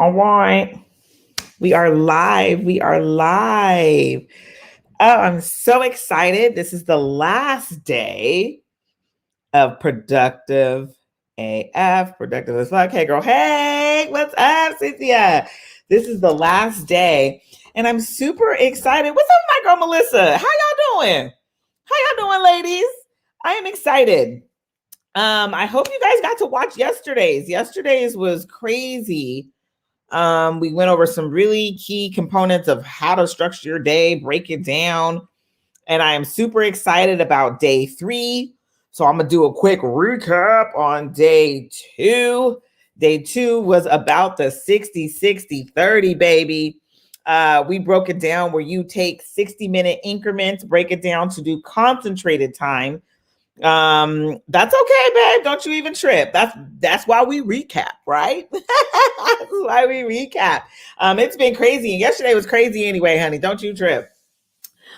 All right. We are live. We are live. Oh, I'm so excited. This is the last day of Productive AF. Productive as fuck. Hey, girl. Hey, what's up, Cynthia? This is the last day, and I'm super excited. What's up, my girl, Melissa? How y'all doing? How y'all doing, ladies? I am excited. I hope you guys got to watch yesterday's. Yesterday's was crazy. We went over some really key components of how to structure your day, break it down. And I am super excited about day 3. So I'm going to do a quick recap on day 2. Day 2 was about the 60-60-30, baby. We broke it down where you take 60-minute increments, break it down to do concentrated time. That's okay, babe. Don't you even trip. That's why we recap, right? That's why we recap. It's been crazy. Yesterday was crazy anyway, honey. Don't you trip.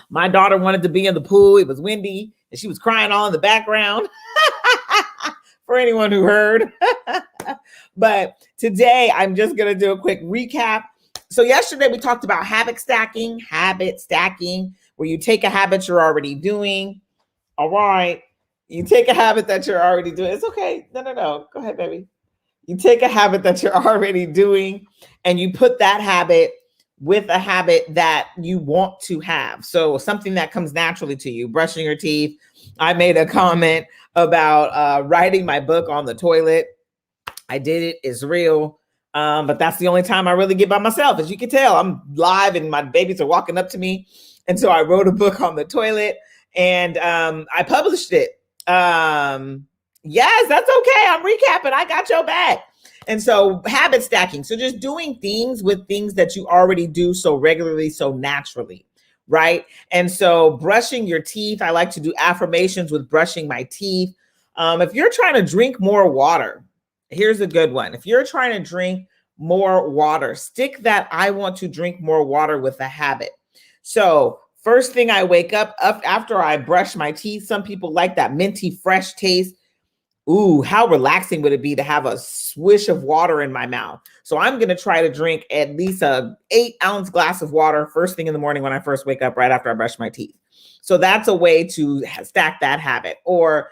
My daughter wanted to be in the pool. It was windy, and she was crying all in the background. For anyone who heard. But today I'm just gonna do a quick recap. So yesterday we talked about habit stacking, where you take a habit you're already doing. All right. You take a habit that you're already doing. It's okay. No. Go ahead, baby. You take a habit that you're already doing and you put that habit with a habit that you want to have. So something that comes naturally to you, brushing your teeth. I made a comment about writing my book on the toilet. I did it. It's real. But that's the only time I really get by myself. As you can tell, I'm live and my babies are walking up to me. And so I wrote a book on the toilet and I published it. Yes, that's okay. I'm recapping. I got your back. And so habit stacking. So just doing things with things that you already do so regularly, so naturally, right? And so brushing your teeth. I like to do affirmations with brushing my teeth. If you're trying to drink more water, here's a good one. If you're trying to drink more water, stick that I want to drink more water with a habit. So first thing I wake up after I brush my teeth, some people like that minty fresh taste. Ooh, how relaxing would it be to have a swish of water in my mouth? So I'm going to try to drink at least a 8-ounce glass of water first thing in the morning when I first wake up, right after I brush my teeth. So that's a way to stack that habit. Or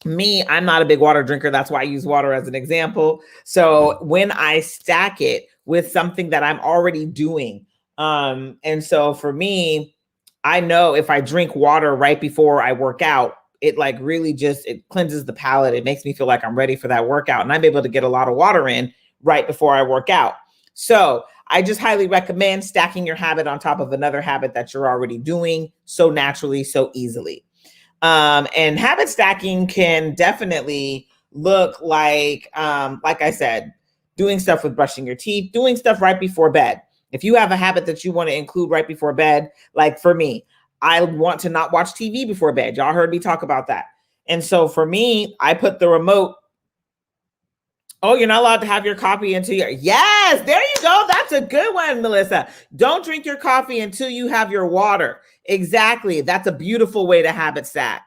me, I'm not a big water drinker. That's why I use water as an example. So when I stack it with something that I'm already doing, and so for me, I know if I drink water right before I work out, it like really just, it cleanses the palate. It makes me feel like I'm ready for that workout. And I'm able to get a lot of water in right before I work out. So I just highly recommend stacking your habit on top of another habit that you're already doing so naturally, so easily. And habit stacking can definitely look like I said, doing stuff with brushing your teeth, doing stuff right before bed. If you have a habit that you want to include right before bed, like for me, I want to not watch TV before bed. Y'all heard me talk about that. And so for me, I put the remote. Oh, you're not allowed to have your coffee until you're, yes, there you go. That's a good one, Melissa. Don't drink your coffee until you have your water. Exactly. That's a beautiful way to habit stack.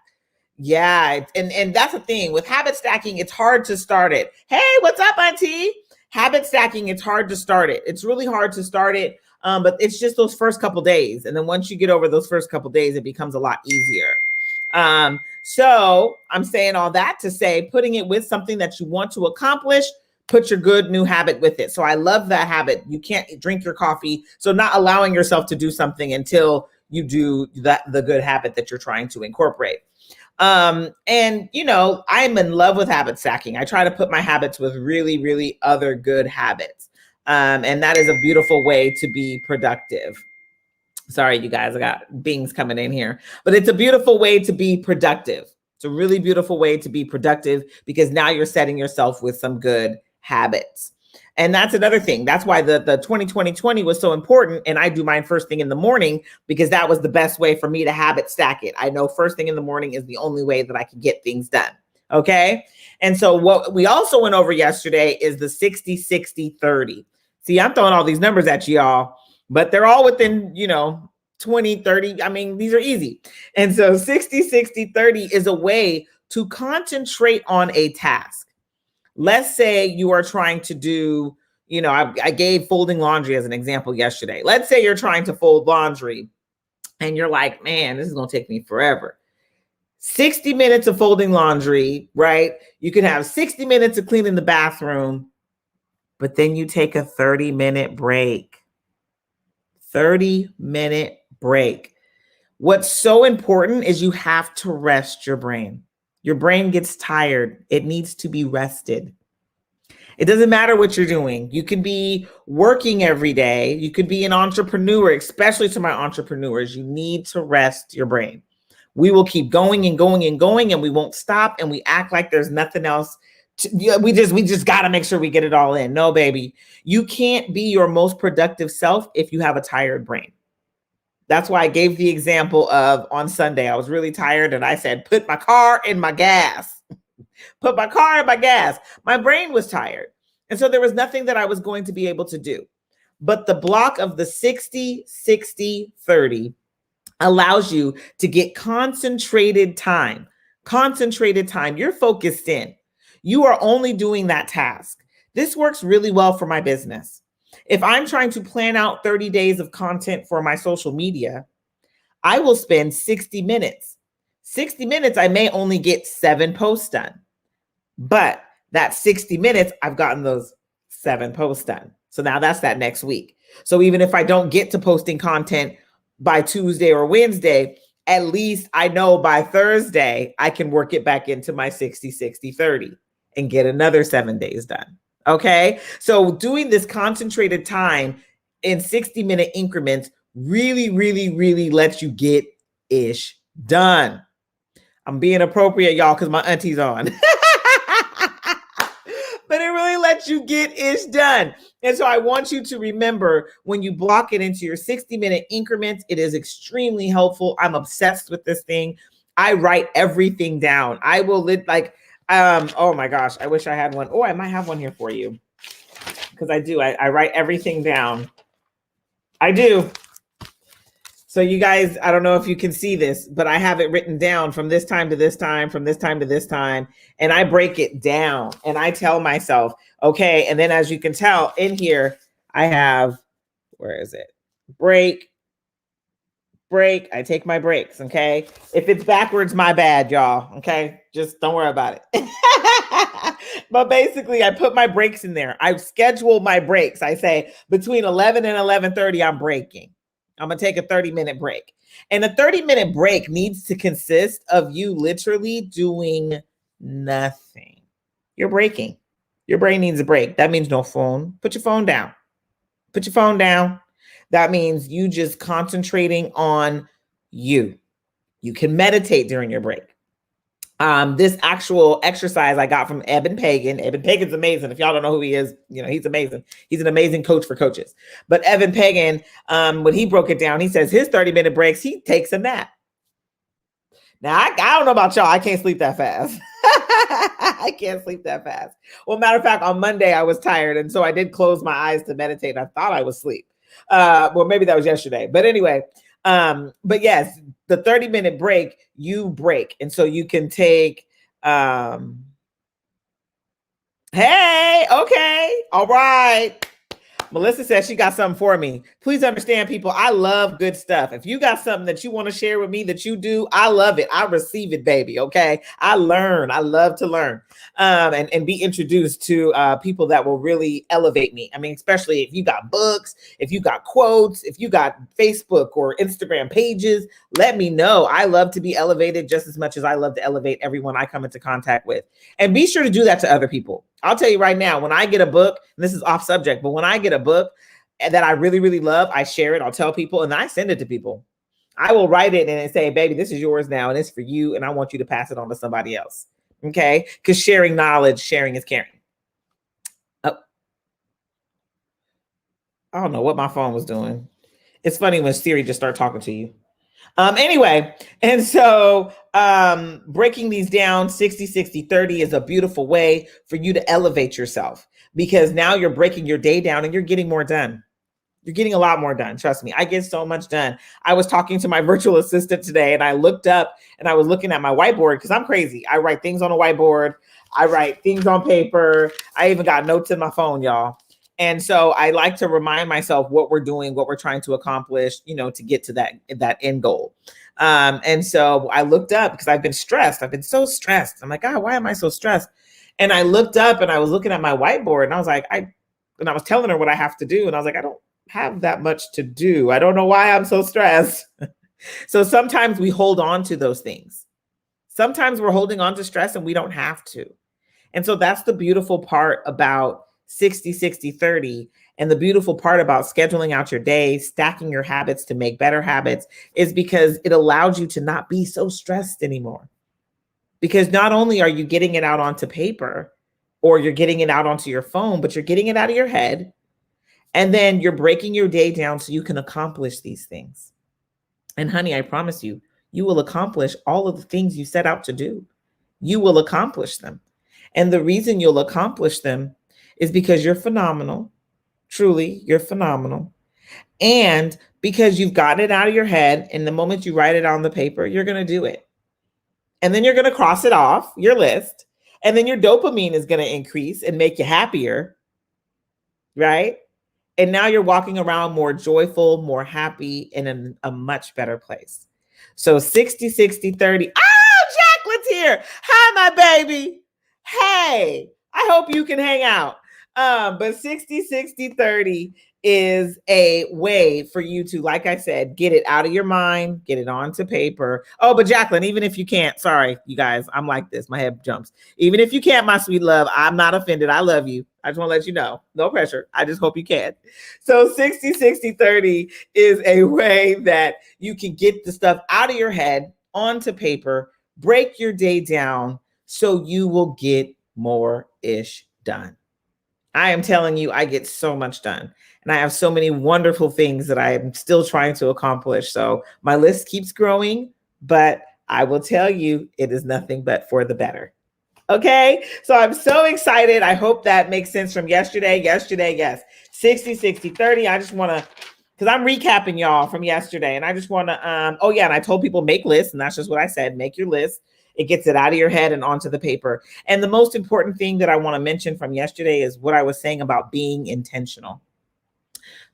Yeah. And that's the thing with habit stacking. It's hard to start it. Hey, what's up, Auntie? Habit stacking, it's hard to start it. It's really hard to start it. But it's just those first couple days. And then once you get over those first couple days, it becomes a lot easier. So I'm saying all that to say, putting it with something that you want to accomplish, put your good new habit with it. So I love that habit. You can't drink your coffee. So not allowing yourself to do something until you do the good habit that you're trying to incorporate. And you know, I'm in love with habit stacking. I try to put my habits with really, really other good habits. And that is a beautiful way to be productive. Sorry, you guys, I got bings coming in here, but it's a beautiful way to be productive. It's a really beautiful way to be productive because now you're setting yourself with some good habits. And that's another thing. That's why the 2020 was so important. And I do mine first thing in the morning because that was the best way for me to habit stack it. I know first thing in the morning is the only way that I can get things done. Okay. And so what we also went over yesterday is the 60-60-30. See, I'm throwing all these numbers at y'all, but they're all within, 20, 30. I mean, these are easy. And so 60-60-30 is a way to concentrate on a task. Let's say you are trying to do, You know, I gave folding laundry as an example yesterday. Let's say you're trying to fold laundry and you're like, man, this is going to take me forever. 60 minutes of folding laundry, right? You can have 60 minutes of cleaning the bathroom, but then you take a 30-minute break. 30-minute break. What's so important is you have to rest your brain. Your brain gets tired. It needs to be rested. It doesn't matter what you're doing. You could be working every day. You could be an entrepreneur, especially to my entrepreneurs. You need to rest your brain. We will keep going and going and going, and we won't stop, and we act like there's nothing else. We just got to make sure we get it all in. No, baby. You can't be your most productive self if you have a tired brain. That's why I gave the example of on Sunday, I was really tired and I said, put my car in my gas. Put my car in my gas. My brain was tired. And so there was nothing that I was going to be able to do. But the block of the 60, 60, 30 allows you to get concentrated time. Concentrated time. You're focused in. You are only doing that task. This works really well for my business. If I'm trying to plan out 30 days of content for my social media, I will spend 60 minutes. 60 minutes, I may only get 7 posts done. But that 60 minutes, I've gotten those 7 posts done. So now that's that next week. So even if I don't get to posting content by Tuesday or Wednesday, at least I know by Thursday, I can work it back into my 60, 60, 30 and get another 7 days done. Okay. So doing this concentrated time in 60-minute increments really, really, really lets you get ish done. I'm being appropriate, y'all, because my auntie's on. But it really lets you get ish done. And so I want you to remember when you block it into your 60-minute increments, it is extremely helpful. I'm obsessed with this thing. I write everything down. I will oh my gosh, I wish I had one. Oh, I might have one here for you. Because I do. I write everything down. I do. So you guys, I don't know if you can see this, but I have it written down from this time to this time, from this time to this time. And I break it down and I tell myself, okay. And then as you can tell in here, I have, where is it? Break. I take my breaks. Okay. If it's backwards, my bad, y'all. Okay. Just don't worry about it. But basically I put my breaks in there. I schedule my breaks. I say between 11 and 11:30, I'm breaking. I'm going to take a 30-minute break. And a 30-minute break needs to consist of you literally doing nothing. You're breaking. Your brain needs a break. That means no phone. Put your phone down. Put your phone down. That means you just concentrating on you. You can meditate during your break. This actual exercise I got from Eben Pagan. Eben Pagan's amazing. If y'all don't know who he is, you know, he's amazing. He's an amazing coach for coaches. But Eben Pagan, when he broke it down, he says his 30-minute breaks, he takes a nap. Now, I don't know about y'all. I can't sleep that fast. I can't sleep that fast. Well, matter of fact, on Monday, I was tired. And so I did close my eyes to meditate. I thought I was asleep. Well, maybe that was yesterday. But anyway, but yes, the 30-minute break, you break. And so you can take, hey, okay, all right. Melissa says she got something for me. Please understand, people, I love good stuff. If you got something that you want to share with me that you do, I love it. I receive it, baby. Okay. I learn. I love to learn and be introduced to people that will really elevate me. I mean, especially if you got books, if you got quotes, if you got Facebook or Instagram pages, let me know. I love to be elevated just as much as I love to elevate everyone I come into contact with. And be sure to do that to other people. I'll tell you right now, when I get a book, and this is off subject, but when I get a book that I really, really love, I share it. I'll tell people and then I send it to people. I will write it and say, baby, this is yours now and it's for you. And I want you to pass it on to somebody else. Okay. Because sharing knowledge, sharing is caring. Oh, I don't know what my phone was doing. It's funny when Siri just started talking to you. Anyway, and so breaking these down 60, 60, 30 is a beautiful way for you to elevate yourself because now you're breaking your day down and you're getting more done. You're getting a lot more done. Trust me, I get so much done. I was talking to my virtual assistant today and I looked up and I was looking at my whiteboard because I'm crazy. I write things on a whiteboard. I write things on paper. I even got notes in my phone, y'all. And so I like to remind myself what we're doing, what we're trying to accomplish, to get to that end goal. And so I looked up because I've been stressed. I've been so stressed. I'm like, God, why am I so stressed? And I looked up and I was looking at my whiteboard and I was like, I was telling her what I have to do. And I was like, I don't have that much to do. I don't know why I'm so stressed. So sometimes we hold on to those things. Sometimes we're holding on to stress and we don't have to. And so that's the beautiful part about 60, 60, 30. And the beautiful part about scheduling out your day, stacking your habits to make better habits, is because it allows you to not be so stressed anymore. Because not only are you getting it out onto paper or you're getting it out onto your phone, but you're getting it out of your head. And then you're breaking your day down so you can accomplish these things. And honey, I promise you, you will accomplish all of the things you set out to do. You will accomplish them. And the reason you'll accomplish them is because you're phenomenal. Truly, you're phenomenal. And because you've gotten it out of your head, and the moment you write it on the paper, you're going to do it. And then you're going to cross it off your list. And then your dopamine is going to increase and make you happier. Right? And now you're walking around more joyful, more happy, and in a much better place. So 60, 60, 30. Oh, Jacqueline's here. Hi, my baby. Hey, I hope you can hang out. But 60, 60, 30 is a way for you to, like I said, get it out of your mind, get it onto paper. Oh, but Jacqueline, even if you can't, sorry, you guys, I'm like this. My head jumps. Even if you can't, my sweet love, I'm not offended. I love you. I just want to let you know. No pressure. I just hope you can. So 60, 60, 30 is a way that you can get the stuff out of your head onto paper, break your day down so you will get more-ish done. I am telling you, I get so much done. And I have so many wonderful things that I am still trying to accomplish. So my list keeps growing, but I will tell you, it is nothing but for the better. Okay, so I'm so excited. I hope that makes sense from yesterday. Yesterday, yes, 60, 60, 30. I just want to, because I'm recapping y'all from yesterday. And I just want to, oh yeah, and I told people make lists. And that's just what I said, make your list. It gets it out of your head and onto the paper. And the most important thing that I want to mention from yesterday is what I was saying about being intentional.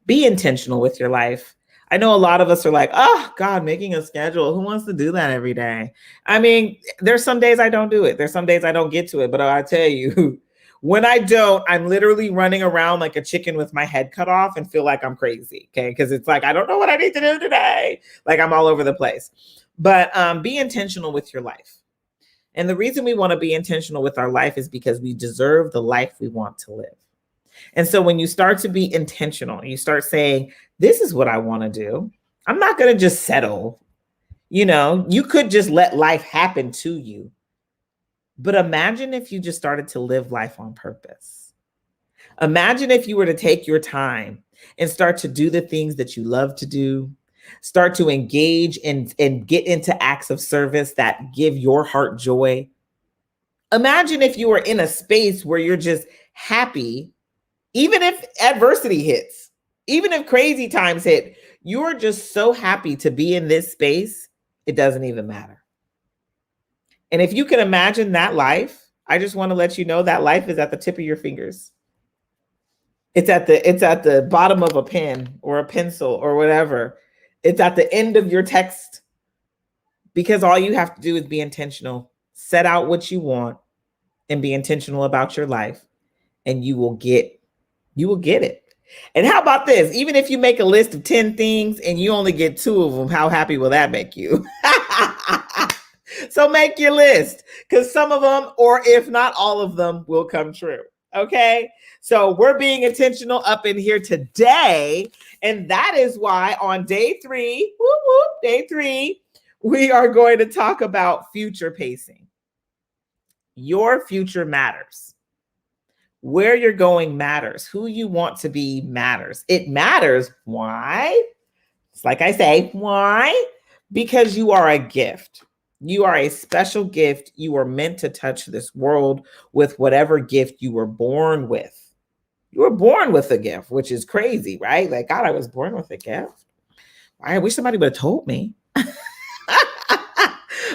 Be intentional with your life. I know a lot of us are like, oh God, making a schedule. Who wants to do that every day? I mean, there's some days I don't do it. There's some days I don't get to it, but I tell you, when I don't, I'm literally running around like a chicken with my head cut off and feel like I'm crazy. Okay. Because it's like, I don't know what I need to do today. Like I'm all over the place. But be intentional with your life. And the reason we want to be intentional with our life is because we deserve the life we want to live. And so when you start to be intentional, you start saying, this is what I want to do. I'm not going to just settle. You could just let life happen to you. But imagine if you just started to live life on purpose. Imagine if you were to take your time and start to do the things that you love to do, start to engage and get into acts of service that give your heart joy. Imagine if you were in a space where you're just happy, even if adversity hits, even if crazy times hit, you're just so happy to be in this space, it doesn't even matter. And if you can imagine that life, I just want to let you know that life is at the tip of your fingers. It's at the bottom of a pen or a pencil or whatever. It's at the end of your text, because all you have to do is be intentional, set out what you want and be intentional about your life, and you will get it. And how about this? Even if you make a list of 10 things and you only get 2 of them, how happy will that make you? So make your list, because some of them, or if not all of them, will come true. Okay. So we're being intentional up in here today. And that is why on day 3, day 3, we are going to talk about future pacing. Your future matters. Where you're going matters. Who you want to be matters. It matters. Why? It's like I say, why? Because you are a gift. You are a special gift. You are meant to touch this world with whatever gift you were born with. You were born with a gift, which is crazy, right? Like, God, I was born with a gift. I wish somebody would have told me.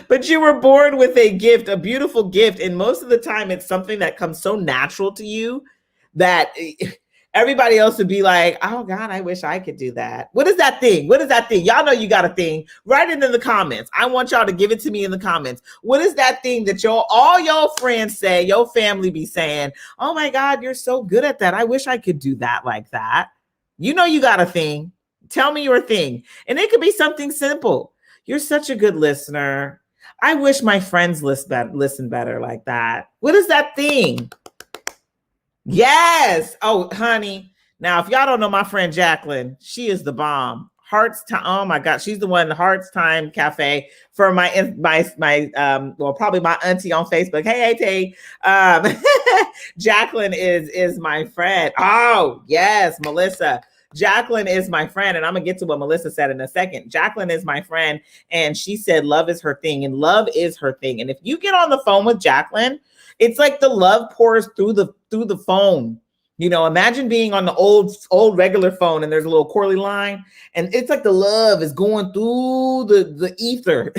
But you were born with a gift, a beautiful gift. And most of the time, it's something that comes so natural to you that Everybody else would be like, oh God, I wish I could do that. What is that thing? What is that thing? Y'all know you got a thing. Write it in the comments. I want y'all to give it to me in the comments. What is that thing that all your friends say, your family be saying, oh my God, you're so good at that. I wish I could do that like that. You know you got a thing. Tell me your thing. And it could be something simple. You're such a good listener. I wish my friends listen better like that. What is that thing? Yes. Oh, honey. Now, if y'all don't know my friend Jacqueline, she is the bomb. Hearts Time. Oh my God, she's the one. Hearts Time Cafe for my well, probably my auntie on Facebook. Hey, Tay. Jacqueline is my friend. Oh yes, Melissa. Jacqueline is my friend, and I'm gonna get to what Melissa said in a second. Jacqueline is my friend, and she said love is her thing, and love is her thing. And if you get on the phone with Jacqueline, it's like the love pours through the phone. You know, imagine being on the old regular phone and there's a little Corley line, and it's like the love is going through the ether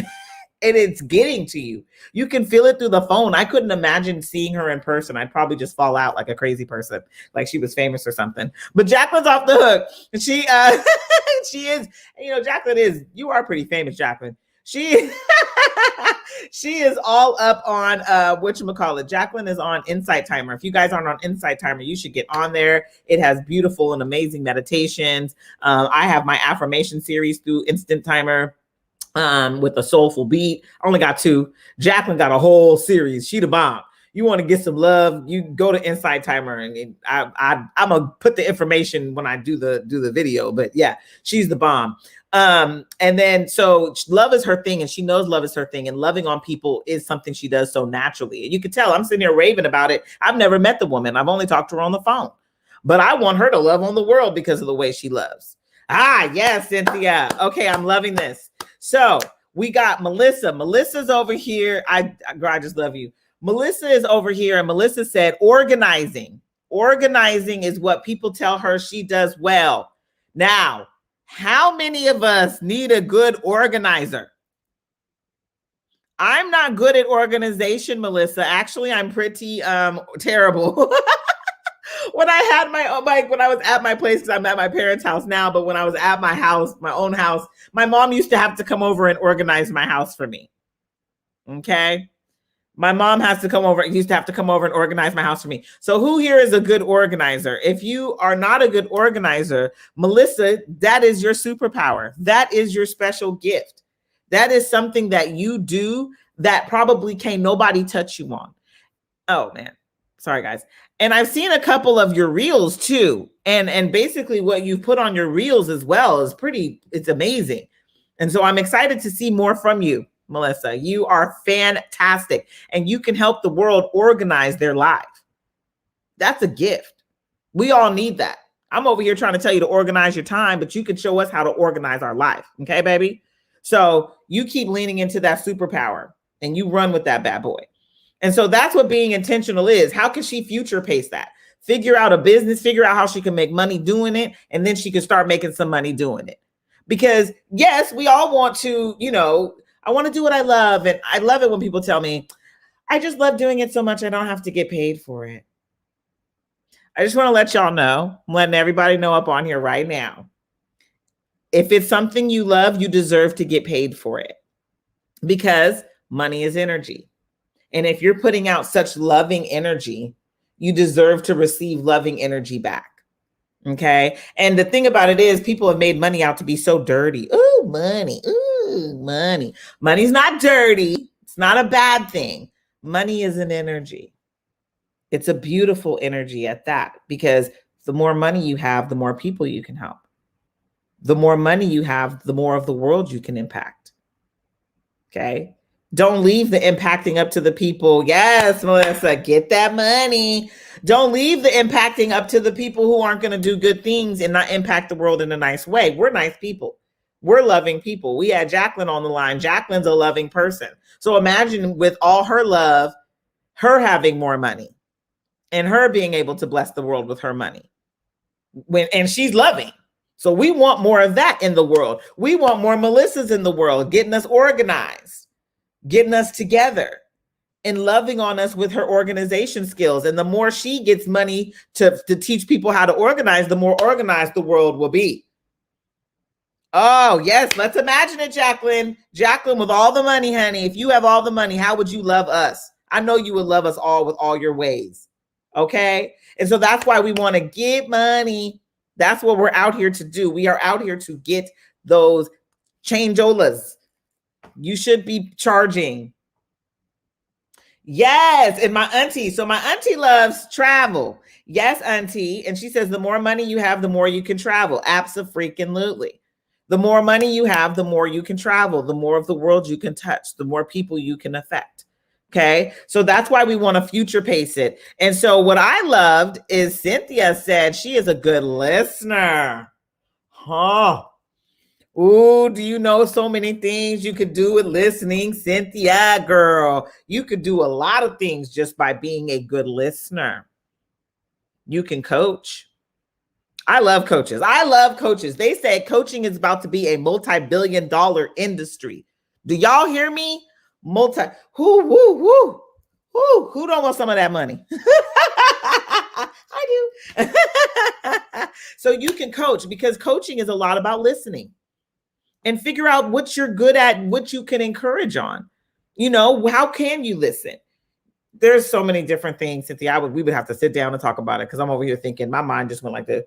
and it's getting to you. You can feel it through the phone. I couldn't imagine seeing her in person. I'd probably just fall out like a crazy person, like she was famous or something. But Jacqueline's off the hook. She she is, you know, Jacqueline is, you are pretty famous, Jacqueline. She is all up on whatchamacallit. Jacqueline is on Insight Timer. If you guys aren't on Insight Timer, you should get on there. It has beautiful and amazing meditations. I have my affirmation series through Instant Timer with a soulful beat. I only got 2. Jacqueline got a whole series. She the bomb. You want to get some love, you go to Insight Timer, and I'm gonna put the information when I do the video. But yeah, she's the bomb. And then so love is her thing, and she knows love is her thing, and loving on people is something she does so naturally. And you can tell I'm sitting here raving about it. I've never met the woman. I've only talked to her on the phone, but I want her to love on the world because of the way she loves. Ah, yes, Cynthia. Okay, I'm loving this. So we got Melissa. Melissa's over here. I just love you. Melissa is over here, and Melissa said organizing. Organizing is what people tell her she does well. Now, how many of us need a good organizer? I'm not good at organization, Melissa. Actually, I'm pretty terrible. When I had when I was at my place, because I'm at my parents' house now, but when I was at my house, my own house, my mom used to have to come over and organize my house for me. Okay. My mom used to have to come over and organize my house for me. So who here is a good organizer? If you are not a good organizer, Melissa, that is your superpower. That is your special gift. That is something that you do that probably can't nobody touch you on. Oh man, sorry guys. And I've seen a couple of your reels too. And basically what you've put on your reels as well is it's amazing. And so I'm excited to see more from you, Melissa. You are fantastic, and you can help the world organize their life. That's a gift. We all need that. I'm over here trying to tell you to organize your time, but you can show us how to organize our life. Okay, baby? So you keep leaning into that superpower and you run with that bad boy. And so that's what being intentional is. How can she future pace that? Figure out a business, figure out how she can make money doing it, and then she can start making some money doing it. Because yes, we all want to, you know, I want to do what I love. And I love it when people tell me, I just love doing it so much I don't have to get paid for it. I just want to let y'all know, I'm letting everybody know up on here right now. If it's something you love, you deserve to get paid for it, because money is energy. And if you're putting out such loving energy, you deserve to receive loving energy back. Okay. And the thing about it is, people have made money out to be so dirty. Ooh, money. Ooh, money. Money's not dirty. It's not a bad thing. Money is an energy. It's a beautiful energy at that, because the more money you have, the more people you can help. The more money you have, the more of the world you can impact. Okay. Don't leave the impacting up to the people. Yes, Melissa, get that money. Don't leave the impacting up to the people who aren't going to do good things and not impact the world in a nice way. We're nice people. We're loving people. We had Jacqueline on the line. Jacqueline's a loving person. So imagine with all her love, her having more money and her being able to bless the world with her money. And she's loving. So we want more of that in the world. We want more Melissas in the world, getting us organized, getting us together, and loving on us with her organization skills. And the more she gets money to teach people how to organize, the more organized the world will be. Oh, yes. Let's imagine it, Jacqueline. Jacqueline, with all the money, honey, if you have all the money, how would you love us? I know you would love us all with all your ways. Okay. And so that's why we want to get money. That's what we're out here to do. We are out here to get those changeolas. You should be charging. Yes. And my auntie. So my auntie loves travel. Yes, auntie. And she says the more money you have, the more you can travel. Abso-freaking-lutely. The more money you have, the more you can travel, the more of the world you can touch, the more people you can affect. Okay. So that's why we want to future pace it. And so what I loved is Cynthia said she is a good listener. Huh. Ooh, do you know so many things you could do with listening, Cynthia, girl? You could do a lot of things just by being a good listener. You can coach. I love coaches. I love coaches. They say coaching is about to be a multi-billion-dollar industry. Do y'all hear me? Who don't want some of that money? I do. So you can coach, because coaching is a lot about listening and figure out what you're good at, what you can encourage on. You know, how can you listen? There's so many different things, Cynthia. We would have to sit down and talk about it, because I'm over here thinking my mind just went like this.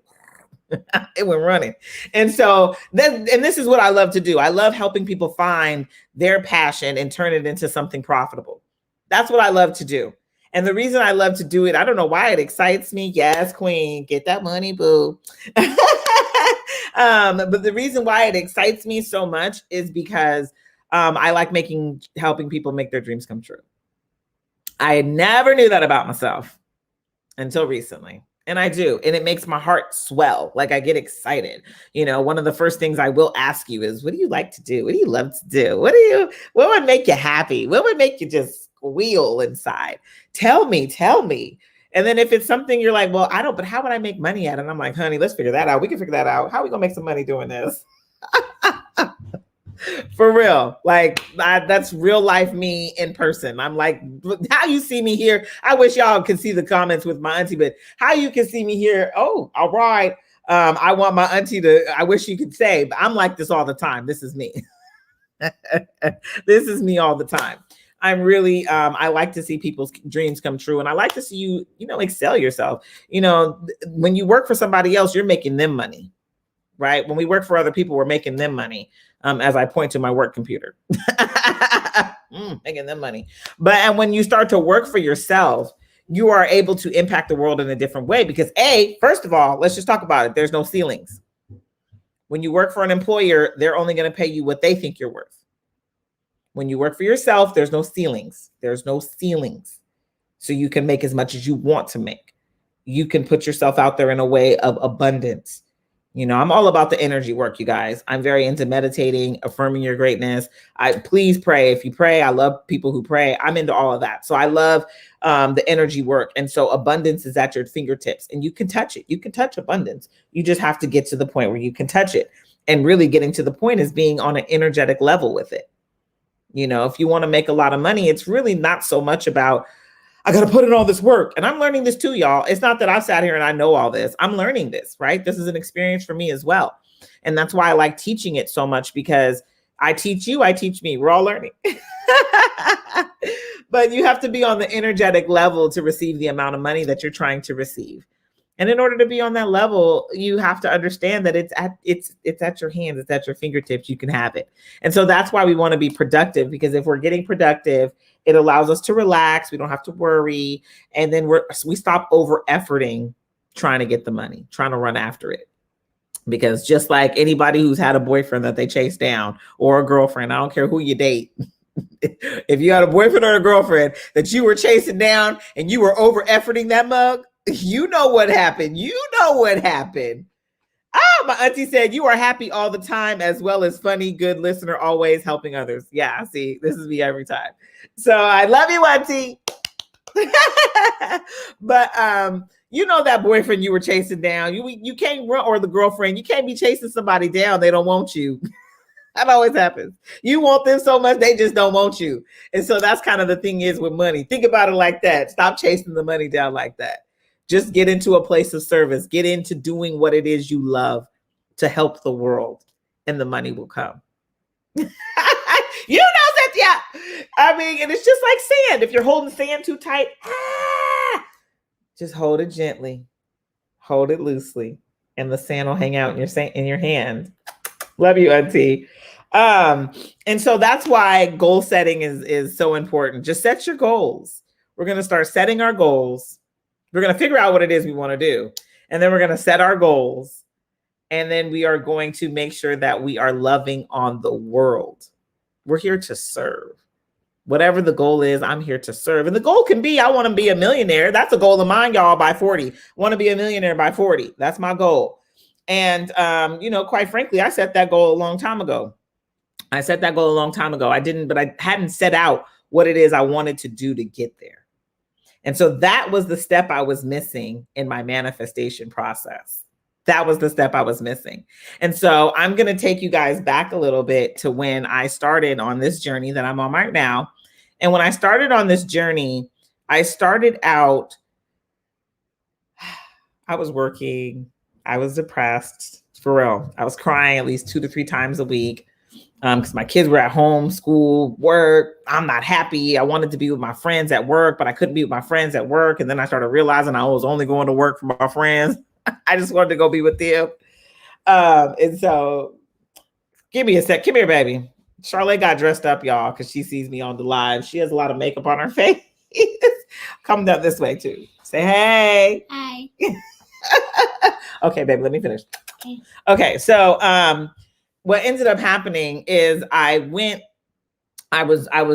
It went running. And so this is what I love to do. I love helping people find their passion and turn it into something profitable. That's what I love to do. And the reason I love to do it, I don't know why it excites me. Yes, queen, get that money, boo. But the reason why it excites me so much is because I like helping people make their dreams come true. I never knew that about myself until recently. And I do. And it makes my heart swell. Like, I get excited. You know, one of the first things I will ask you is, what do you like to do? What do you love to do? What would make you happy? What would make you just squeal inside? Tell me. And then if it's something you're like, well, I don't, but how would I make money at it? And I'm like, honey, let's figure that out. We can figure that out. How are we going to make some money doing this? For real. Like, that's real life me in person. I'm like, how you see me here. I wish y'all could see the comments with my auntie, but how you can see me here. Oh, all right. I want my auntie I wish you could say, but I'm like this all the time. This is me. This is me all the time. I'm really, I like to see people's dreams come true. And I like to see you, excel yourself. When you work for somebody else, you're making them money. Right? When we work for other people, we're making them money. As I point to my work computer, making them money. And when you start to work for yourself, you are able to impact the world in a different way, because first of all, let's just talk about it. There's no ceilings. When you work for an employer, they're only going to pay you what they think you're worth. When you work for yourself, there's no ceilings. There's no ceilings. So you can make as much as you want to make. You can put yourself out there in a way of abundance. I'm all about the energy work, you guys. I'm very into meditating, affirming your greatness. Please pray. If you pray, I love people who pray. I'm into all of that. So I love the energy work. And so abundance is at your fingertips, and you can touch it. You can touch abundance. You just have to get to the point where you can touch it. And really getting to the point is being on an energetic level with it. If you want to make a lot of money, it's really not so much about, I got to put in all this work. And I'm learning this too, y'all. It's not that I've sat here and I know all this. I'm learning this, right? This is an experience for me as well. And that's why I like teaching it so much, because I teach you, I teach me. We're all learning. But you have to be on the energetic level to receive the amount of money that you're trying to receive. And in order to be on that level, you have to understand that it's at your hands, it's at your fingertips, you can have it. And so that's why we want to be productive, because if we're getting productive, it allows us to relax. We don't have to worry. And then we stop over efforting trying to get the money, trying to run after it. Because just like anybody who's had a boyfriend that they chase down, or a girlfriend, I don't care who you date. If you had a boyfriend or a girlfriend that you were chasing down and you were over efforting that mug, you know what happened. My auntie said, you are happy all the time, as well as funny, good listener, always helping others. Yeah, see, this is me every time. So I love you, auntie. But that boyfriend you were chasing down, you can't run, or the girlfriend, you can't be chasing somebody down. They don't want you. That always happens. You want them so much, they just don't want you. And so that's kind of the thing is with money. Think about it like that. Stop chasing the money down like that. Just get into a place of service. Get into doing what it is you love to help the world, and the money will come. You know that, yeah. I mean, and it's just like sand. If you're holding sand too tight, just hold it gently, hold it loosely, and the sand will hang out in your hand. Love you, Auntie. And so that's why goal setting is so important. Just set your goals. We're going to start setting our goals. We're going to figure out what it is we want to do. And then we're going to set our goals. And then we are going to make sure that we are loving on the world. We're here to serve. Whatever the goal is, I'm here to serve. And the goal can be, I want to be a millionaire. That's a goal of mine, y'all, by 40. I want to be a millionaire by 40. That's my goal. And, quite frankly, I set that goal a long time ago. I hadn't set out what it is I wanted to do to get there. And so that was the step I was missing in my manifestation process. That was the step I was missing. And so I'm going to take you guys back a little bit to when I started on this journey that I'm on right now. And when I started on this journey, I started out, I was working, I was depressed, for real. I was crying at least 2 to 3 times a week because my kids were at home, school, work. I'm not happy. I wanted to be with my friends at work, but I couldn't be with my friends at work. And then I started realizing I was only going to work for my friends. I just wanted to go be with them. And so give me a sec. Come here, baby. Charlotte got dressed up, y'all, because she sees me on the live. She has a lot of makeup on her face. Come down this way, too. Say, hey. Hi. Okay, baby, let me finish. Okay, so what ended up happening is I was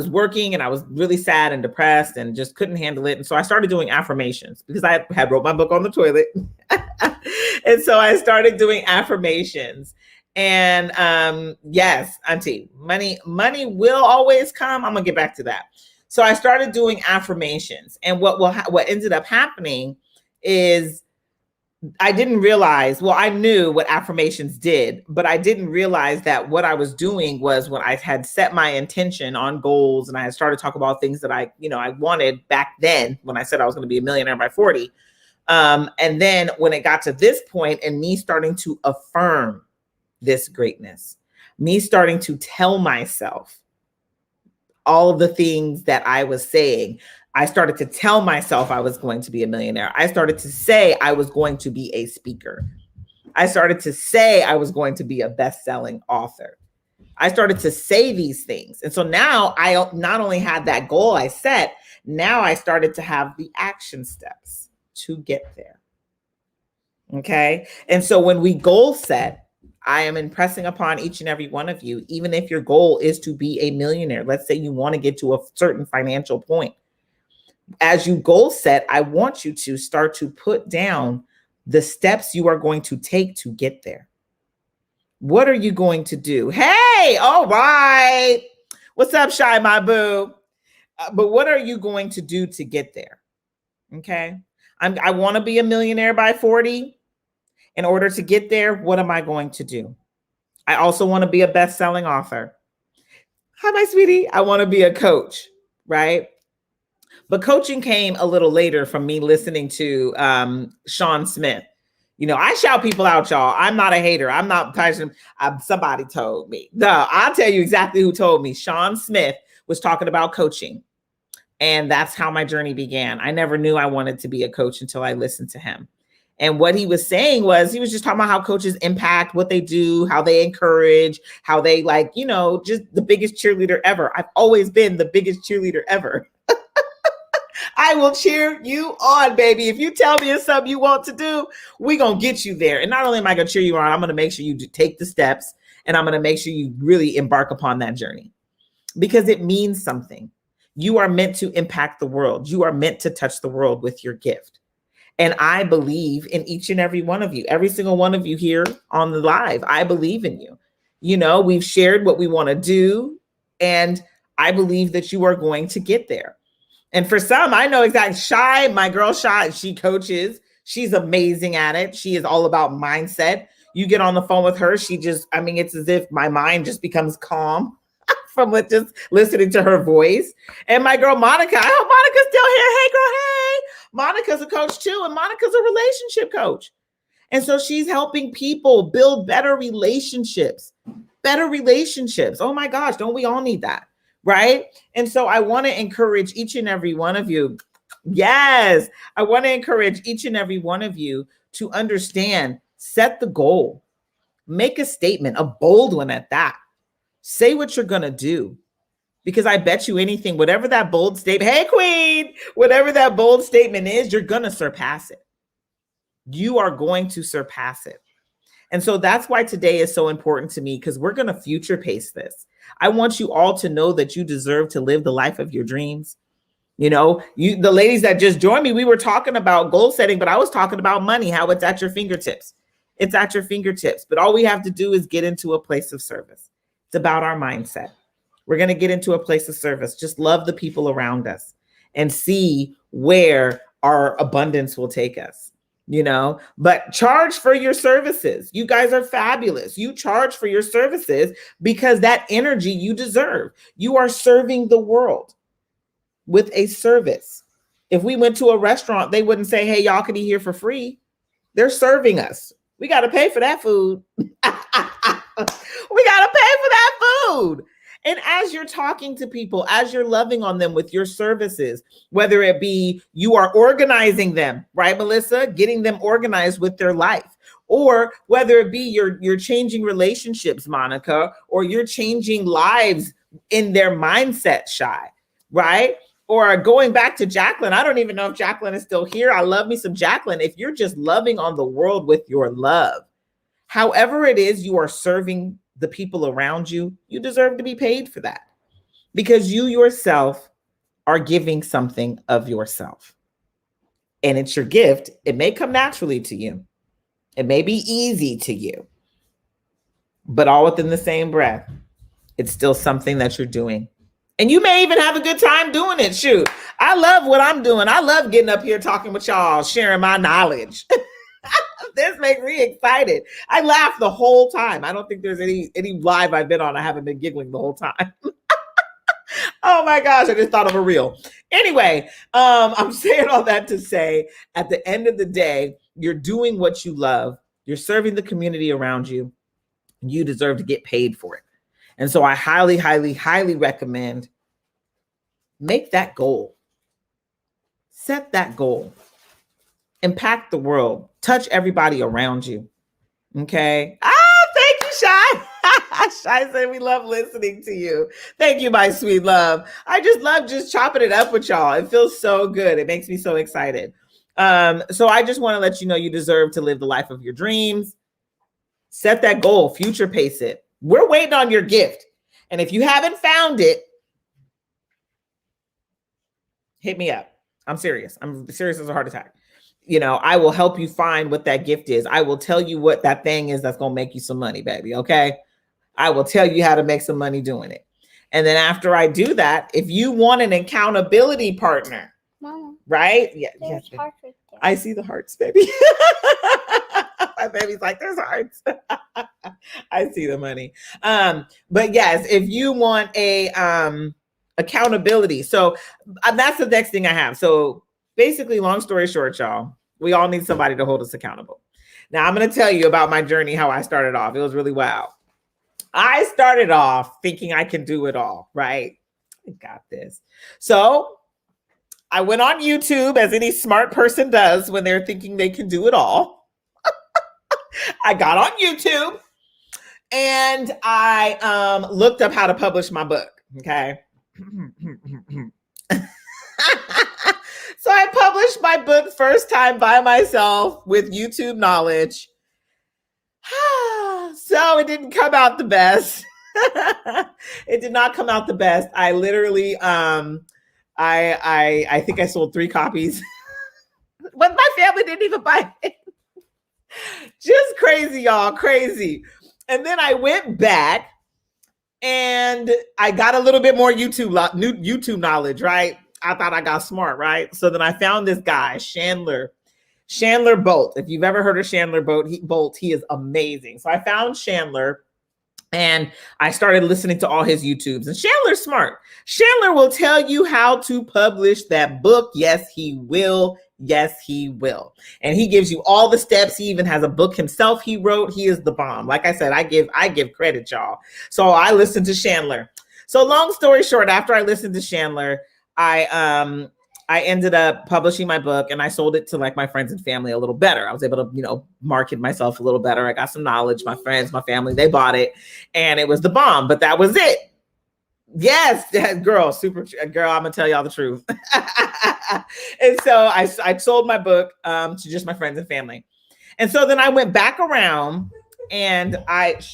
working and I was really sad and depressed and just couldn't handle it. And so I started doing affirmations because I had wrote my book on the toilet. And so I started doing affirmations. And yes, Auntie, money will always come. I'm gonna get back to that. So I started doing affirmations. And what ended up happening is I didn't realize, well, I knew what affirmations did, but I didn't realize that what I was doing was when I had set my intention on goals and I had started talking about things that I wanted back then when I said I was going to be a millionaire by 40. And then when it got to this point and me starting to affirm this greatness, me starting to tell myself all of the things that I was saying, I started to tell myself I was going to be a millionaire. I started to say I was going to be a speaker. I started to say I was going to be a best-selling author. I started to say these things. And so now I not only had that goal I set, now I started to have the action steps to get there. Okay. And so when we goal set, I am impressing upon each and every one of you, even if your goal is to be a millionaire, let's say you want to get to a certain financial point. As you goal set, I want you to start to put down the steps you are going to take to get there. What are you going to do? Hey, all right. What's up, Shy, my boo? But what are you going to do to get there? Okay. I want to be a millionaire by 40. In order to get there, what am I going to do? I also want to be a best-selling author. Hi, my sweetie. I want to be a coach, right? But coaching came a little later from me listening to Sean Smith. I shout people out, y'all. I'm not a hater. I'm not passionate. Somebody told me. No, I'll tell you exactly who told me. Sean Smith was talking about coaching. And that's how my journey began. I never knew I wanted to be a coach until I listened to him. And what he was saying was, he was just talking about how coaches impact what they do, how they encourage, how they just the biggest cheerleader ever. I've always been the biggest cheerleader ever. I will cheer you on, baby. If you tell me it's something you want to do, we're going to get you there. And not only am I going to cheer you on, I'm going to make sure you take the steps, and I'm going to make sure you really embark upon that journey because it means something. You are meant to impact the world. You are meant to touch the world with your gift. And I believe in each and every one of you, every single one of you here on the live. I believe in you. We've shared what we want to do, and I believe that you are going to get there. And for some, I know exactly. Shy, my girl Shy, she coaches. She's amazing at it. She is all about mindset. You get on the phone with her, she just, I mean, it's as if my mind just becomes calm from just listening to her voice. And my girl Monica, I hope Monica's still here. Hey girl, hey. Monica's a coach too, and Monica's a relationship coach. And so she's helping people build better relationships. Better relationships. Oh my gosh, don't we all need that? Right? And so I want to encourage each and every one of you. Yes, I want to encourage each and every one of you to understand, set the goal, make a statement, a bold one at that. Say what you're going to do. Because I bet you anything, whatever that bold statement, hey queen, whatever that bold statement is, you're going to surpass it. You are going to surpass it. And so that's why today is so important to me, because we're going to future pace this. I want you all to know that you deserve to live the life of your dreams. You know, the ladies that just joined me, we were talking about goal setting, but I was talking about money, how it's at your fingertips. It's at your fingertips. But all we have to do is get into a place of service. It's about our mindset. We're going to get into a place of service. Just love the people around us and see where our abundance will take us. You know, but charge for your services. You guys are fabulous. You charge for your services because that energy you deserve. You are serving the world with a service. If we went to a restaurant, they wouldn't say, hey, y'all can eat here for free. They're serving us. We got to pay for that food. We got to pay for that food. And as you're talking to people, as you're loving on them with your services, whether it be you are organizing them, right, Melissa, getting them organized with their life, or whether it be you're changing relationships, Monica, or you're changing lives in their mindset, Shy, right? Or going back to Jacqueline, I don't even know if Jacqueline is still here. I love me some Jacqueline. If you're just loving on the world with your love, however it is you are serving the people around you, you deserve to be paid for that, because you yourself are giving something of yourself. And it's your gift. It may come naturally to you. It may be easy to you, but all within the same breath, it's still something that you're doing. And you may even have a good time doing it. Shoot, I love what I'm doing. I love getting up here talking with y'all, sharing my knowledge. This makes me excited. I laugh the whole time. I don't think there's any live I've been on I haven't been giggling the whole time. Oh my gosh, I just thought of a reel. Anyway, I'm saying all that to say, at the end of the day, you're doing what you love. You're serving the community around you. You deserve to get paid for it. And so I highly, highly, highly recommend make that goal. Set that goal. Impact the world. Touch everybody around you. Okay. Thank you, Shy. Shy said we love listening to you. Thank you, my sweet love. I just love just chopping it up with y'all. It feels so good. It makes me so excited. So I just want to let you know you deserve to live the life of your dreams. Set that goal. Future pace it. We're waiting on your gift. And if you haven't found it, hit me up. I'm serious. I'm serious as a heart attack. You know, I will help you find what that gift is. I will tell you what that thing is that's going to make you some money, baby. Okay. I will tell you how to make some money doing it. And then after I do that, if you want an accountability partner, Mama, right? Yeah. Yes, right, I see the hearts, baby. My baby's like, there's hearts. I see the money. But yes, if you want a accountability. So that's the next thing I have. So basically, long story short, y'all, we all need somebody to hold us accountable. Now, I'm going to tell you about my journey, how I started off. It was really wild. I started off thinking I can do it all, right? I got this. So I went on YouTube, as any smart person does when they're thinking they can do it all. I got on YouTube and I looked up how to publish my book, okay? So I published my book first time by myself with YouTube knowledge. So it didn't come out the best. It did not come out the best. I literally, I think I sold 3 copies, but my family didn't even buy it. Just crazy, y'all, crazy. And then I went back and I got a little bit more YouTube knowledge, right? I thought I got smart, right? So then I found this guy, Chandler. Chandler Bolt. If you've ever heard of Chandler Bolt, he is amazing. So I found Chandler and I started listening to all his YouTubes. And Chandler's smart. Chandler will tell you how to publish that book. Yes, he will. Yes, he will. And he gives you all the steps. He even has a book himself he wrote. He is the bomb. Like I said, I give credit, y'all. So I listened to Chandler. So long story short, after I listened to Chandler, I ended up publishing my book and I sold it to like my friends and family a little better. I was able to, market myself a little better. I got some knowledge. My friends, my family, they bought it and it was the bomb, but that was it. Yes, girl, girl, I'm gonna tell y'all the truth. And so I sold my book to just my friends and family. And so then I went back around and I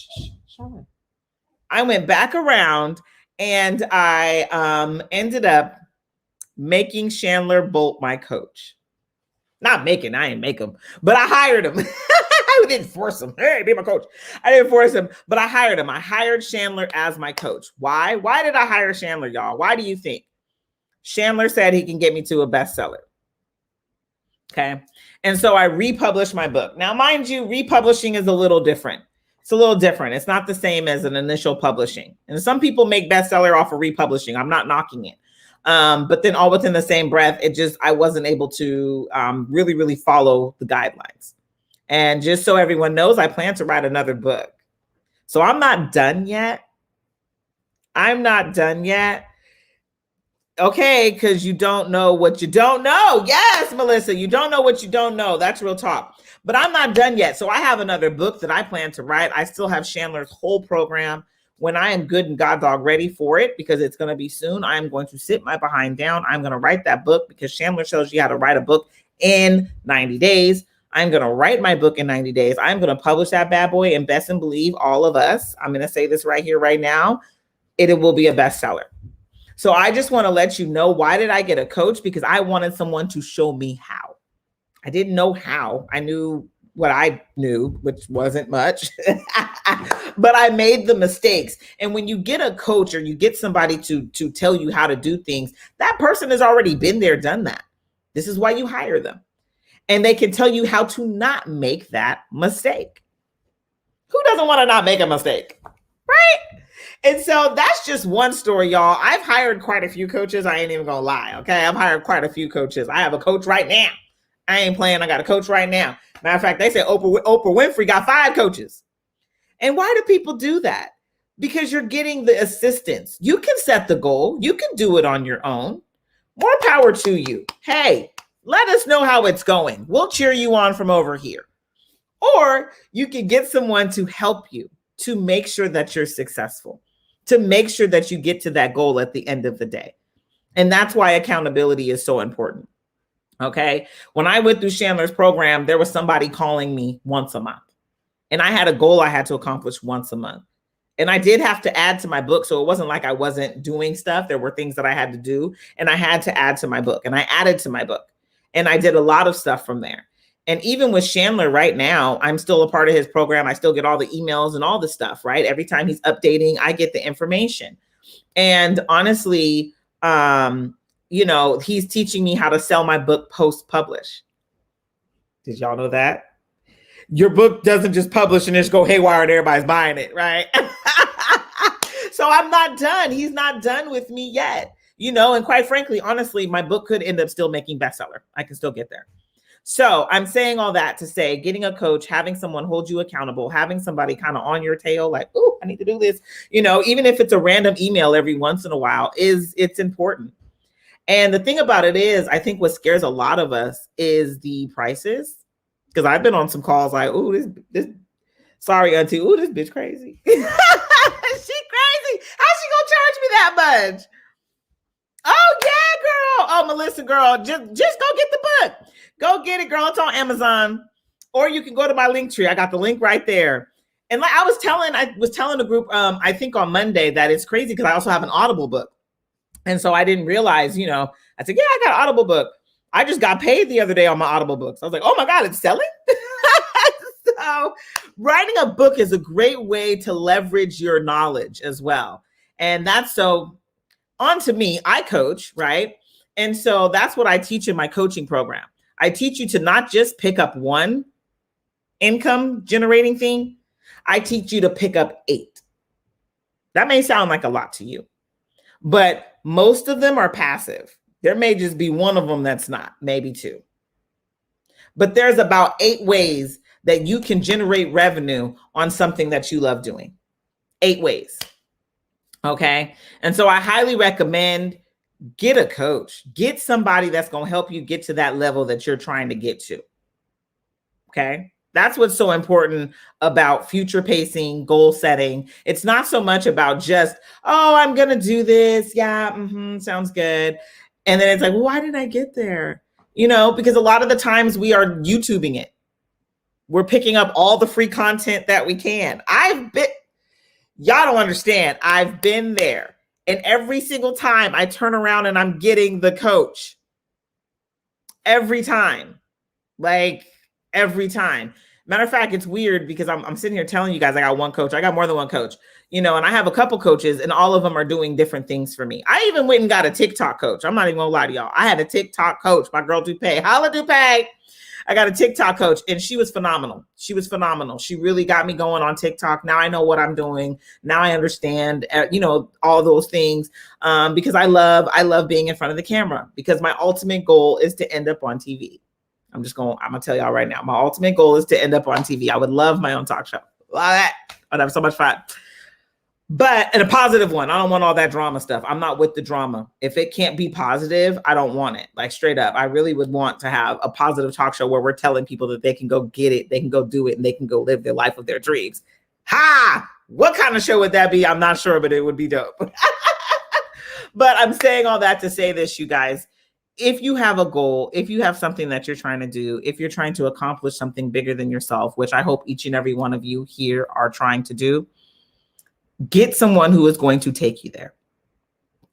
ended up making Chandler Bolt my coach. I didn't make him, but I hired him. I didn't force him. Hey, be my coach. I didn't force him, but I hired him. I hired Chandler as my coach. Why? Why did I hire Chandler, y'all? Why do you think? Chandler said he can get me to a bestseller. Okay. And so I republished my book. Now, mind you, republishing is a little different. It's a little different. It's not the same as an initial publishing. And some people make bestseller off of republishing. I'm not knocking it. But then all within the same breath, I wasn't able to really, really follow the guidelines. And just so everyone knows, I plan to write another book. So I'm not done yet. Okay, because you don't know what you don't know. Yes, Melissa, you don't know what you don't know. That's real talk. But I'm not done yet. So I have another book that I plan to write. I still have Chandler's whole program. When I am good and God dog ready for it, because it's going to be soon, I'm going to sit my behind down. I'm going to write that book because Chandler shows you how to write a book in 90 days. I'm going to write my book in 90 days. I'm going to publish that bad boy, and best and believe all of us, I'm going to say this right here, right now, it will be a bestseller. So I just want to let you know, why did I get a coach? Because I wanted someone to show me how. I didn't know how. I knew what I knew, which wasn't much, but I made the mistakes. And when you get a coach or you get somebody to tell you how to do things, that person has already been there, done that. This is why you hire them. And they can tell you how to not make that mistake. Who doesn't want to not make a mistake? Right? And so that's just one story, y'all. I've hired quite a few coaches. I ain't even gonna lie. Okay. I've hired quite a few coaches. I have a coach right now. I ain't playing. I got a coach right now. Matter of fact, they said Oprah Winfrey got 5 coaches. And why do people do that? Because you're getting the assistance. You can set the goal. You can do it on your own. More power to you. Hey, let us know how it's going. We'll cheer you on from over here. Or you can get someone to help you to make sure that you're successful, to make sure that you get to that goal at the end of the day. And that's why accountability is so important. Okay. When I went through Chandler's program, there was somebody calling me once a month. And I had a goal I had to accomplish once a month. And I did have to add to my book. So it wasn't like I wasn't doing stuff. There were things that I had to do. And I had to add to my book. And I added to my book. And I did a lot of stuff from there. And even with Chandler right now, I'm still a part of his program. I still get all the emails and all the stuff, right? Every time he's updating, I get the information. And honestly, he's teaching me how to sell my book post-publish. Did y'all know that? Your book doesn't just publish and just go haywire and everybody's buying it, right? So I'm not done. He's not done with me yet. And quite frankly, honestly, my book could end up still making bestseller. I can still get there. So I'm saying all that to say, getting a coach, having someone hold you accountable, having somebody kind of on your tail, like, oh, I need to do this, even if it's a random email every once in a while, it's important. And the thing about it is, I think what scares a lot of us is the prices. Because I've been on some calls like, oh, this sorry, auntie, oh, this bitch crazy. She crazy. How's she gonna charge me that much? Oh, yeah, girl. Oh, Melissa, girl, just go get the book. Go get it, girl. It's on Amazon. Or you can go to my link tree. I got the link right there. And like I was telling the group, I think on Monday, that it's crazy because I also have an Audible book. And so I didn't realize, I said, yeah, I got an Audible book. I just got paid the other day on my Audible books. I was like, oh my God, it's selling. So writing a book is a great way to leverage your knowledge as well. And that's so on to me. I coach, right? And so that's what I teach in my coaching program. I teach you to not just pick up one income generating thing. I teach you to pick up 8. That may sound like a lot to you, but most of them are passive. There may just be one of them that's not, maybe 2. But there's about 8 ways that you can generate revenue on something that you love doing. 8 ways. Okay. And so I highly recommend get a coach, get somebody that's going to help you get to that level that you're trying to get to. Okay. That's what's so important about future pacing, goal setting. It's not so much about just, oh, I'm going to do this. Yeah. Sounds good. And then it's like, well, why did I get there? You know, because a lot of the times we are YouTubing it. We're picking up all the free content that we can. Y'all don't understand. I've been there. And every single time I turn around and I'm getting the coach. Every time. Like every time. Matter of fact, it's weird because I'm sitting here telling you guys I got one coach. I got more than one coach, you know, and I have a couple coaches and all of them are doing different things for me. I even went and got a TikTok coach. I'm not even gonna lie to y'all. I had a TikTok coach, my girl Dupay. Holla Dupay. I got a TikTok coach and she was phenomenal. She was phenomenal. She really got me going on TikTok. Now I know what I'm doing. Now I understand, you know, all those things because I love being in front of the camera because my ultimate goal is to end up on TV. I'm gonna tell y'all right now. My ultimate goal is to end up on TV. I would love my own talk show. Love that. I'd have so much fun. But in a positive one, I don't want all that drama stuff. I'm not with the drama. If it can't be positive, I don't want it. Like straight up, I really would want to have a positive talk show where we're telling people that they can go get it, they can go do it, and they can go live their life of their dreams. Ha! What kind of show would that be? I'm not sure, but it would be dope. But I'm saying all that to say this, you guys. If you have a goal, if you have something that you're trying to do, if you're trying to accomplish something bigger than yourself, which I hope each and every one of you here are trying to do, get someone who is going to take you there.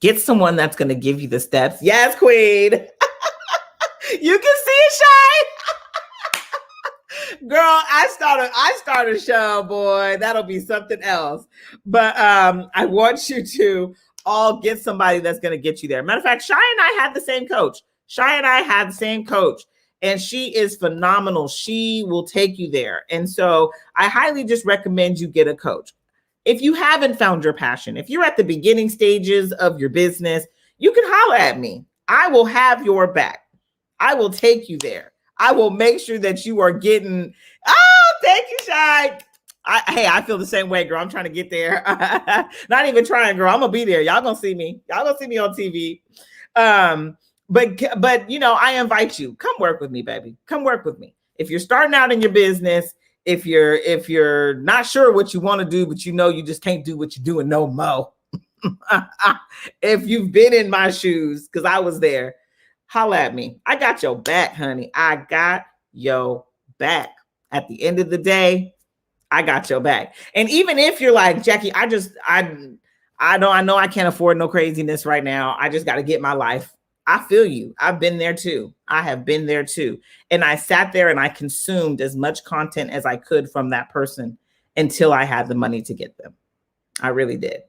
Get someone that's going to give you the steps. Yes, Queen. You can see it, Shy. Girl, I start a show, boy. That'll be something else. But I want you to all get somebody that's going to get you there. Matter of fact, Shy and I had the same coach. Shy and I had the same coach. And she is phenomenal. She will take you there. And so I highly just recommend you get a coach. If you haven't found your passion, if you're at the beginning stages of your business, you can holler at me. I will have your back. I will take you there. I will make sure that you are getting, oh, thank you, Shy. I feel the same way, girl. I'm trying to get there. Not even trying, girl. I'm going to be there. Y'all going to see me. Y'all going to see me on TV. But you know, I invite you. Come work with me, baby. Come work with me. If you're starting out in your business, if you're not sure what you want to do, but you know you just can't do what you're doing no more. If you've been in my shoes, because I was there, holla at me. I got your back, honey. I got your back. At the end of the day, I got your back. And even if you're like, Jackie, I know I can't afford no craziness right now. I just got to get my life. I feel you. I've been there too. I have been there too. And I sat there and I consumed as much content as I could from that person until I had the money to get them. I really did.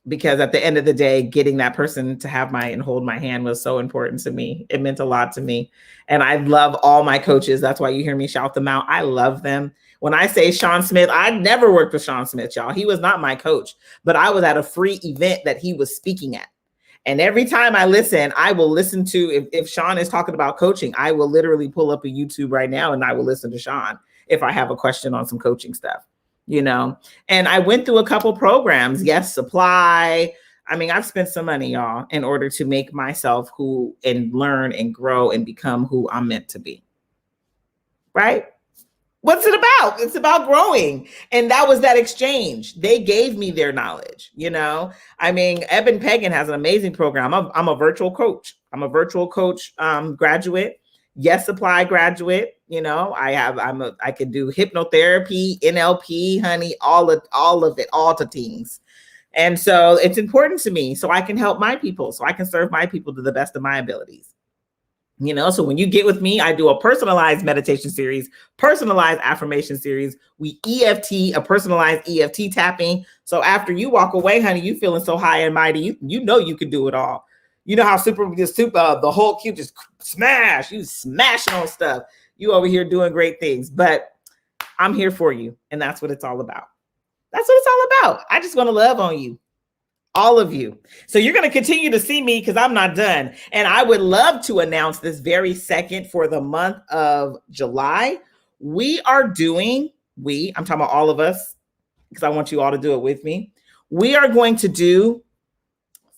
Because at the end of the day, getting that person to have and hold my hand was so important to me. It meant a lot to me. And I love all my coaches. That's why you hear me shout them out. I love them. When I say Sean Smith, I never worked with Sean Smith, y'all. He was not my coach, but I was at a free event that he was speaking at. And every time I listen, I will listen to, if Sean is talking about coaching, I will literally pull up a YouTube right now and I will listen to Sean if I have a question on some coaching stuff. You know, and I went through a couple programs. Yes, Supply. I mean, I've spent some money, y'all, in order to make myself and learn and grow and become who I'm meant to be. Right? What's it about? It's about growing. And that was that exchange. They gave me their knowledge, you know. I mean, Eben Pagan has an amazing program. I'm a virtual coach. I'm a virtual coach graduate. Yes, Supply graduate. You know, I can do hypnotherapy, NLP, honey, all of it, all the things. And so it's important to me so I can help my people, so I can serve my people to the best of my abilities. You know, so when you get with me, I do a personalized meditation series, personalized affirmation series. We EFT, a personalized EFT tapping. So after you walk away, honey, you feeling so high and mighty, you know you can do it all. You know how the Hulk, you just smash, you smashing on stuff. You over here doing great things, but I'm here for you. And that's what it's all about. That's what it's all about. I just want to love on you, all of you. So you're going to continue to see me because I'm not done. And I would love to announce this very second for the month of July. I'm talking about all of us because I want you all to do it with me. We are going to do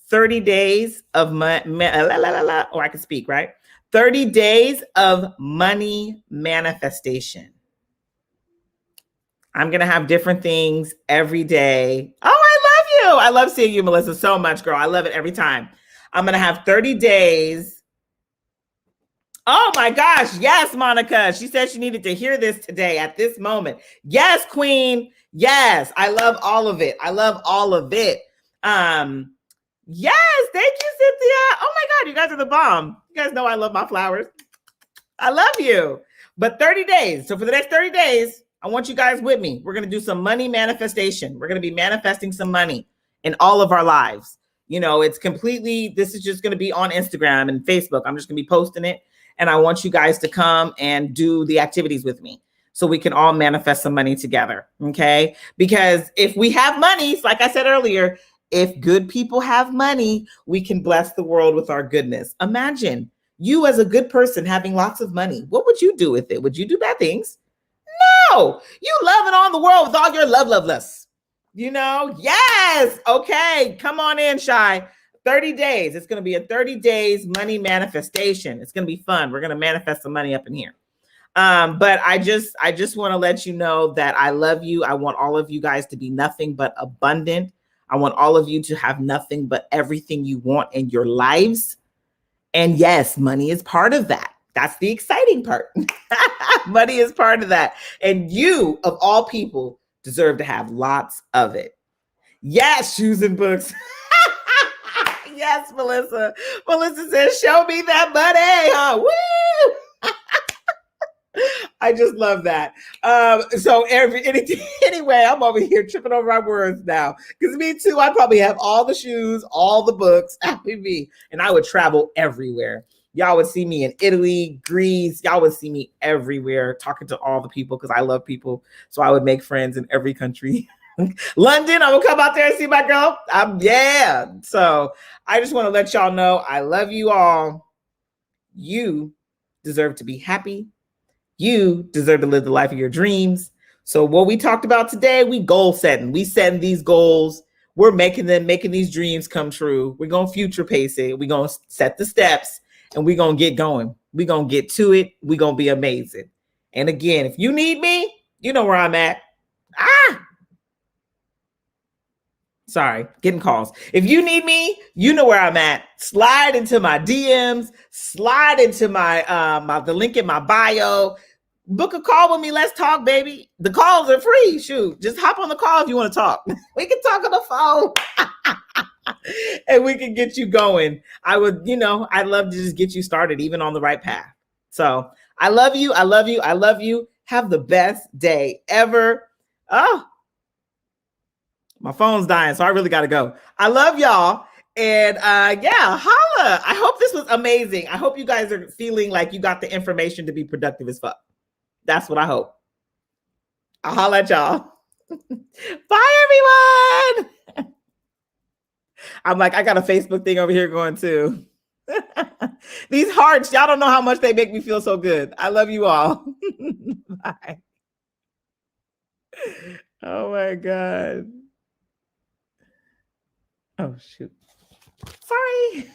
30 days of or I can speak, right? 30 days of money manifestation. I'm going to have different things every day. Oh, I love you. I love seeing you, Melissa, so much, girl. I love it every time. I'm going to have 30 days. Oh my gosh. Yes, Monica. She said she needed to hear this today at this moment. Yes, Queen. Yes. I love all of it. I love all of it. Yes. Thank you, Cynthia. Oh my God. You guys are the bomb. You guys know I love my flowers. I love you. But 30 days. So for the next 30 days, I want you guys with me. We're going to do some money manifestation. We're going to be manifesting some money in all of our lives. You know, this is just going to be on Instagram and Facebook. I'm just going to be posting it. And I want you guys to come and do the activities with me so we can all manifest some money together. Okay. Because if we have money, like I said earlier, if good people have money, we can bless the world with our goodness. Imagine you as a good person having lots of money. What would you do with it? Would you do bad things? No, you loving on the world with all your loveless. You know, yes. Okay, come on in, Shy. 30 days. It's going to be a 30 days money manifestation. It's going to be fun. We're going to manifest some money up in here. But I just want to let you know that I love you. I want all of you guys to be nothing but abundant. I want all of you to have nothing but everything you want in your lives. And yes, money is part of that. That's the exciting part. Money is part of that. And you, of all people, deserve to have lots of it. Yes, shoes and books. Yes, Melissa. Melissa says, show me that money. Huh? Woo! I just love that. Anyway, I'm over here tripping over my words now. Because me too, I probably have all the shoes, all the books, happy me. And I would travel everywhere. Y'all would see me in Italy, Greece. Y'all would see me everywhere talking to all the people because I love people. So I would make friends in every country. London, I will come out there and see my girl. Yeah. So I just want to let y'all know I love you all. You deserve to be happy. You deserve to live the life of your dreams. So what we talked about today, we goal setting. We setting these goals. We're making these dreams come true. We're going to future pace it. We're going to set the steps and we're going to get going. We're going to get to it. We're going to be amazing. And again, if you need me, you know where I'm at. Sorry, getting calls. If you need me, you know where I'm at. Slide into my DMs, slide into the link in my bio. Book a call with me. Let's talk, baby. The calls are free. Shoot, just hop on the call if you want to talk. We can talk on the phone. And we can get you going. I'd love to just get you started, even on the right path. So I love you. I love you. I love you. Have the best day ever. Oh, my phone's dying, so I really got to go. I love y'all. And holla. I hope this was amazing. I hope you guys are feeling like you got the information to be productive as fuck. That's what I hope. I'll holla at y'all. Bye, everyone. I'm like, I got a Facebook thing over here going too. These hearts, y'all don't know how much they make me feel so good. I love you all. Bye. Oh my God. Oh, shoot. Sorry.